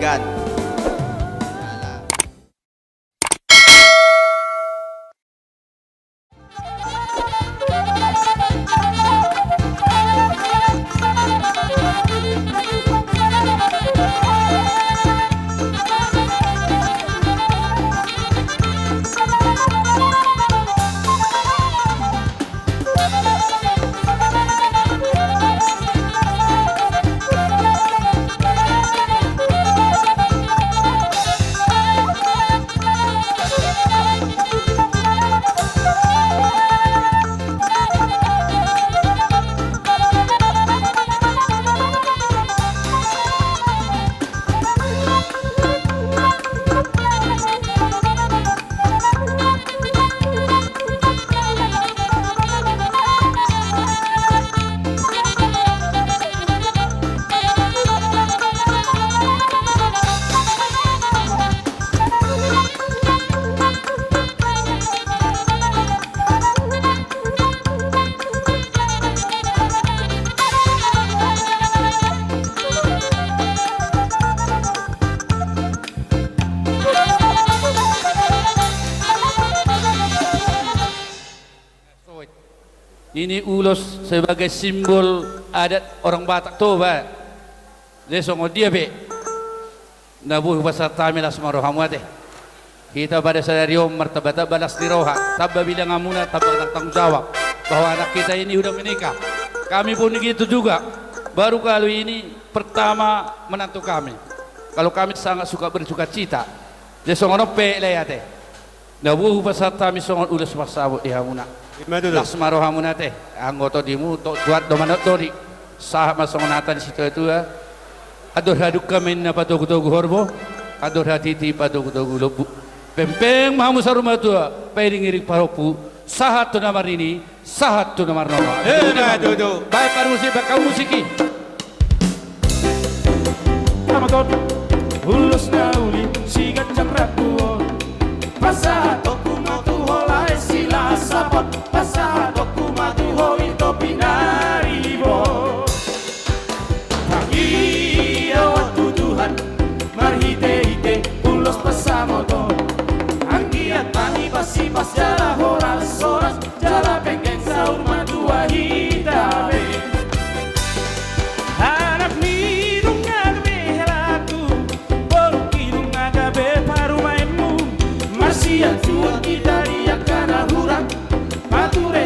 Silakan. Ini ulos sebagai simbol adat orang Batak Toba. Lesongo dia be. Nabuh pasar tamil asmarohamwate. Kita pada sadario martabata balas di roha. Tabba bilang amuna tabba tanggung jawab bahwa anak kita ini sudah menikah. Kami pun begitu juga. Baru kali ini pertama menantu kami. Kalau kami sangat suka bersuka cita. Lesongo nope leyate. Nabuh pasar tamil songon ulos pasabot dihamuna. Lasmaro hamunate anggota dimu to tuat do manot dori sah masongonatan situ itu ya ador haduk kamen na patogu-togu horbo ador hatiti patogu-togu lobu pempeng mahamu saruma tua pairing irik paropu sahat tu namar ini sahat tu namar noma baik par musik bakal musiki Ramadan hulus nauli sigat cakrakuon pasado kumatu holai sila sapot pasado kumatu hoi topi naribo pagi waktu Tuhan marhite-hite ulos pasamoto anggiat tani pasi pas jala horas-horas jala pengen saur madua hitabe harap nidung agabe helaku boluki dung agabe parumaimu marsian jual kita riak karena hurang mature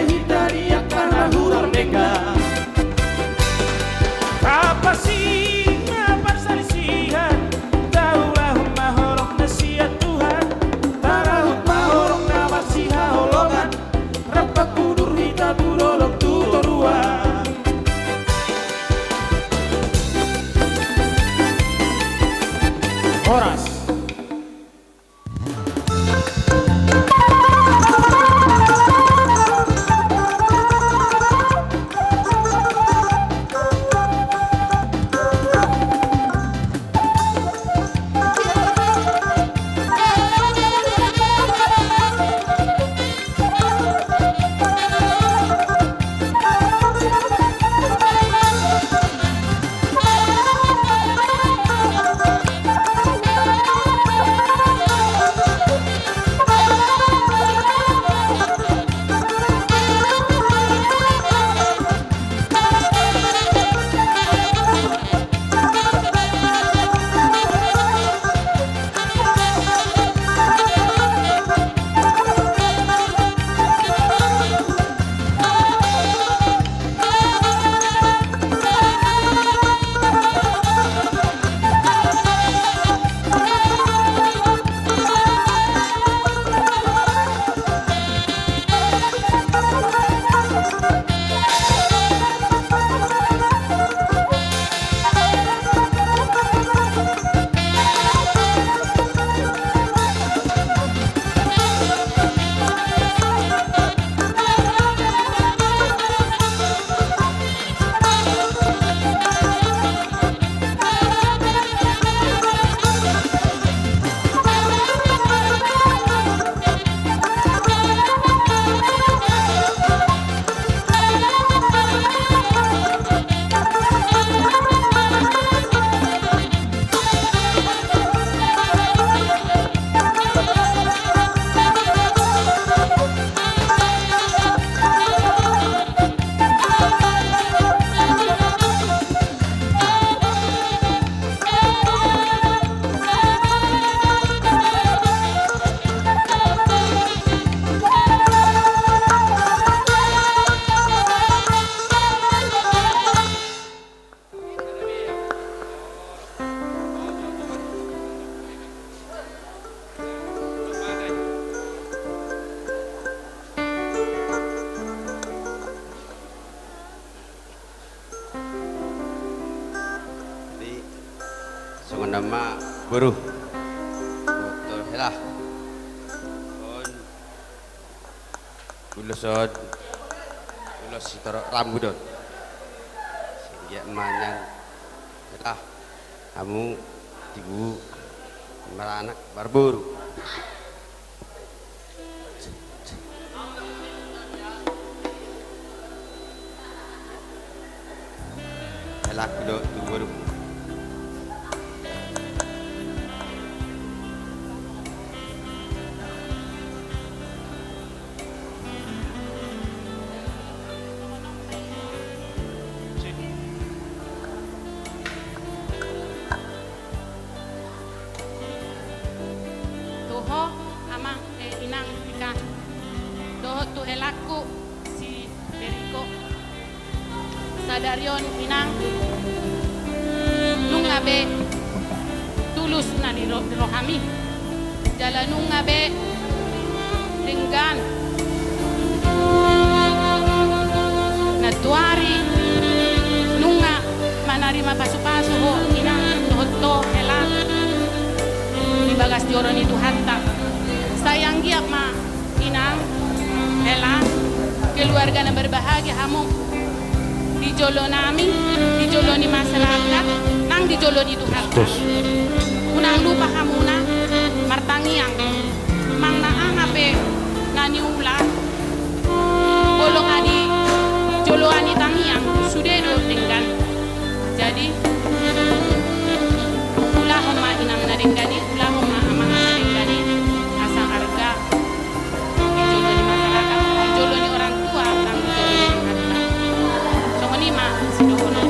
Sungan nama buruh. Betul lah. Ulusod. Ulos sitoro rambudon. Sehingga manyan. Lah. Kamu ibu beranak barburu. Lah kudo barburu. Tuho ama inang ika doho tu elaku si Beriko sadarion inang nunga be tulus na ni rohami jalan nunga be ringgan na tuari nunga manarima pasu-pasu ho inang doho to elak di bagas joron itu hatta sayang giap ma inang hela keluarga na berbahagia hamu di jolo nami di jolo ni masyarakat nang di jolo itu hatta unang lupa kamu na martangiang mang naang ape nani ulah bolong adi jolo ani tangiang sudah do dengan jadi ulah homa inang nadengani ulah homa amang nadengani asa harga dijolo di masyarakat dijolo ni orang tua tang dijolo ni harta songoni ma sidokono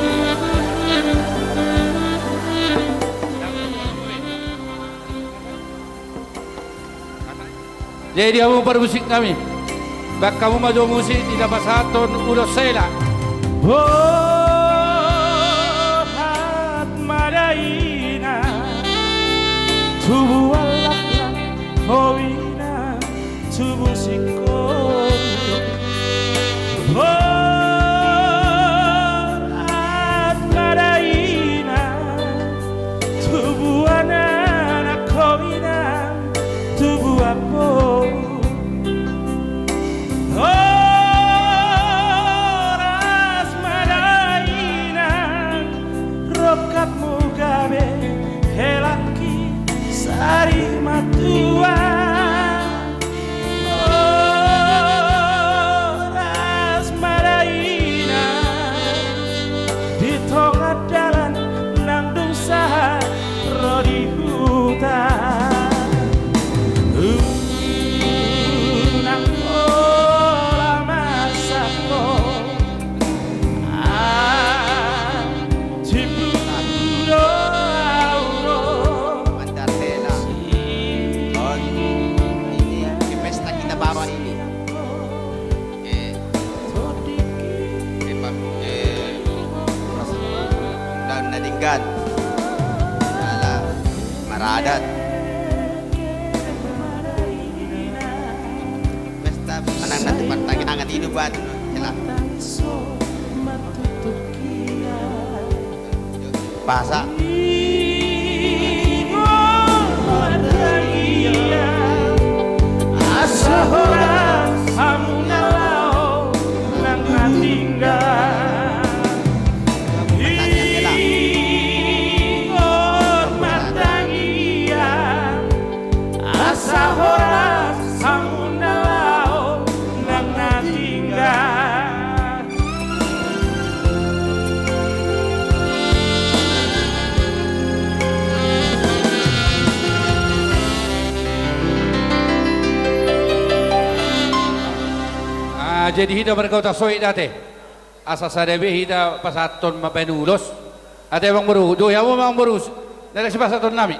Jadi kamu permusik kami. Bak kamu maju musik di dapat satu ulos sela. Bohat madaina tubuh alaklah hoina tubuh sikor bohat madaina tubuh anak hoina tubuh apa Oras madaina rokat mugabe helaki sari matua Oras madaina di tengah jalan nang dosa rodi hutan nang olah masako cipuro auro Mandartela. On ini di pesta kita bawa ini. Dan nadinggan. Ala maradat. Pesta anang nanti pantangin angat hidup buat. Jelas. Bahasa. Asa hora amunalao nang natinggal Igor matangia asa hora amunalao nang natinggal Jadi hida mereka tak soik date. Asa sadebe hida pasaton mapenulos. Ate bang baru, do ya bang baru. Dari si pasaton nami.